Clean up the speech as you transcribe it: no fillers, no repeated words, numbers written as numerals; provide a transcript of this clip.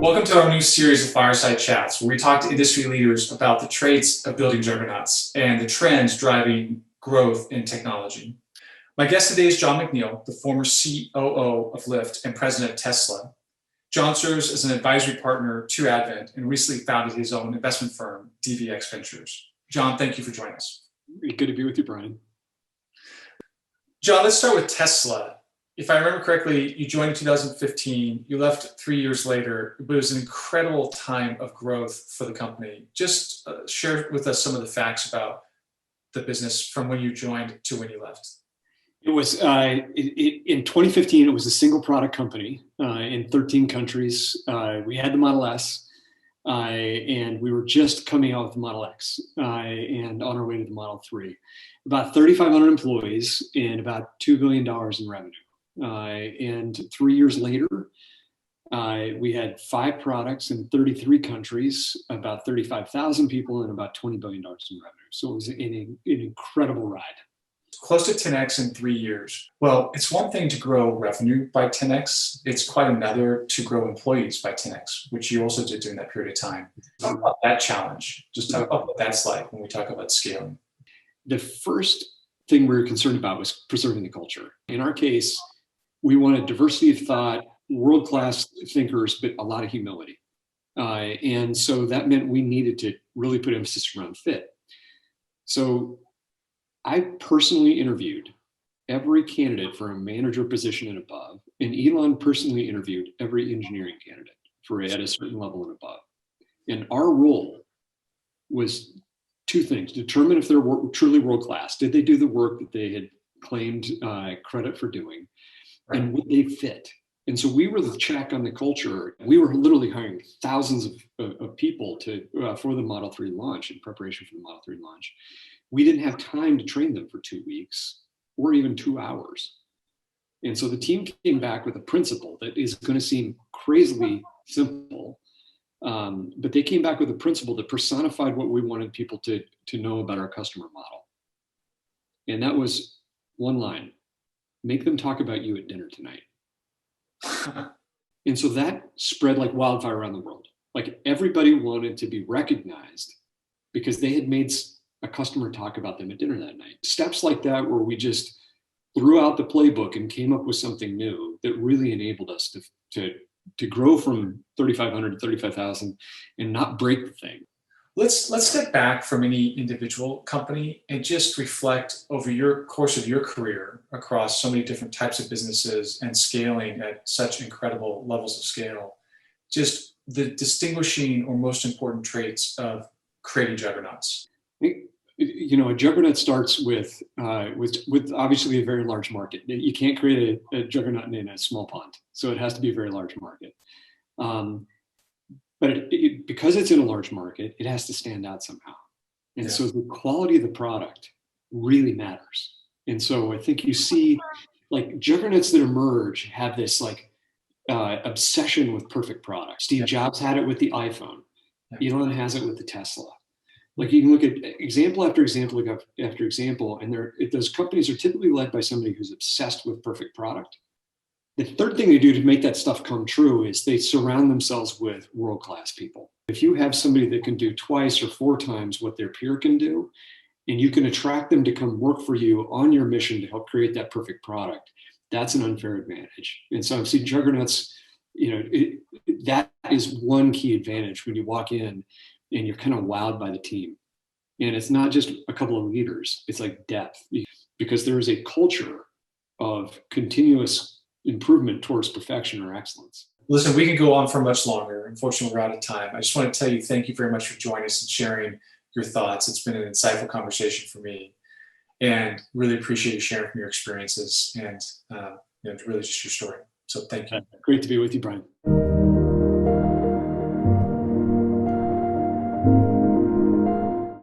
Welcome to our new series of Fireside Chats, where we talk to industry leaders about the traits of building juggernauts and the trends driving growth in technology. My guest today is Jon McNeill, the former COO of Lyft and president of Tesla. Jon serves as an advisory partner to Advent and recently founded his own investment firm, DVX Ventures. Jon, thank you for joining us. Good to be with you, Bryan. Jon, let's start with Tesla. If I remember correctly, you joined in 2015, you left 3 years later, but it was an incredible time of growth for the company. Just share with us some of the facts about the business from when you joined to when you left. It was in 2015, it was a single product company in 13 countries. We had the Model S and we were just coming out with the Model X and on our way to the Model 3. About 3,500 employees and about $2 billion in revenue. And 3 years later, we had 5 products in 33 countries, about 35,000 people, and about $20 billion in revenue. So it was an incredible ride. Close to 10x in 3 years. Well, it's one thing to grow revenue by 10x. It's quite another to grow employees by 10x, which you also did during that period of time. Talk about that challenge. Just talk about what that's like when we talk about scaling. The first thing we were concerned about was preserving the culture. In our case, we wanted diversity of thought, world-class thinkers, but a lot of humility. And so that meant we needed to really put emphasis around fit. So I personally interviewed every candidate for a manager position and above, and Elon personally interviewed every engineering candidate for at a certain level and above. And our role was 2 things: determine if they're truly world-class. Did they do the work that they had claimed credit for doing? And would they fit? And so we were the check on the culture. We were literally hiring thousands of people for the Model 3 launch, in preparation for the Model 3 launch. We didn't have time to train them for 2 weeks or even 2 hours. And so the team came back with a principle that is going to seem crazily simple, but they came back with a principle that personified what we wanted people to know about our customer model. And that was one line: make them talk about you at dinner tonight. And so that spread like wildfire around the world. Like, everybody wanted to be recognized because they had made a customer talk about them at dinner that night. Steps like that, where we just threw out the playbook and came up with something new that really enabled us to grow from 3,500 to 35,000 and not break the thing. Let's step back from any individual company and just reflect over your course of your career across so many different types of businesses and scaling at such incredible levels of scale. Just the distinguishing or most important traits of creating juggernauts. You know, a juggernaut starts with obviously a very large market. You can't create a juggernaut in a small pond, so it has to be a very large market. But because it's in a large market, it has to stand out somehow. And so the quality of the product really matters. And so I think you see, like, juggernauts that emerge have this obsession with perfect products. Steve Jobs had it with the iPhone. Elon has it with the Tesla. Like, you can look at example after example after example, and those companies are typically led by somebody who's obsessed with perfect product. The third thing they do to make that stuff come true is they surround themselves with world-class people. If you have somebody that can do 2 or 4 times what their peer can do, and you can attract them to come work for you on your mission to help create that perfect product, that's an unfair advantage. And so I've seen juggernauts, that is one key advantage when you walk in and you're kind of wowed by the team. And it's not just a couple of leaders, it's like depth, because there is a culture of continuous improvement towards perfection or excellence. Listen, we can go on for much longer. Unfortunately, we're out of time. I just want to tell you, thank you very much for joining us and sharing your thoughts. It's been an insightful conversation for me, and really appreciate you sharing from your experiences and really just your story. So thank you. Great to be with you, Bryan.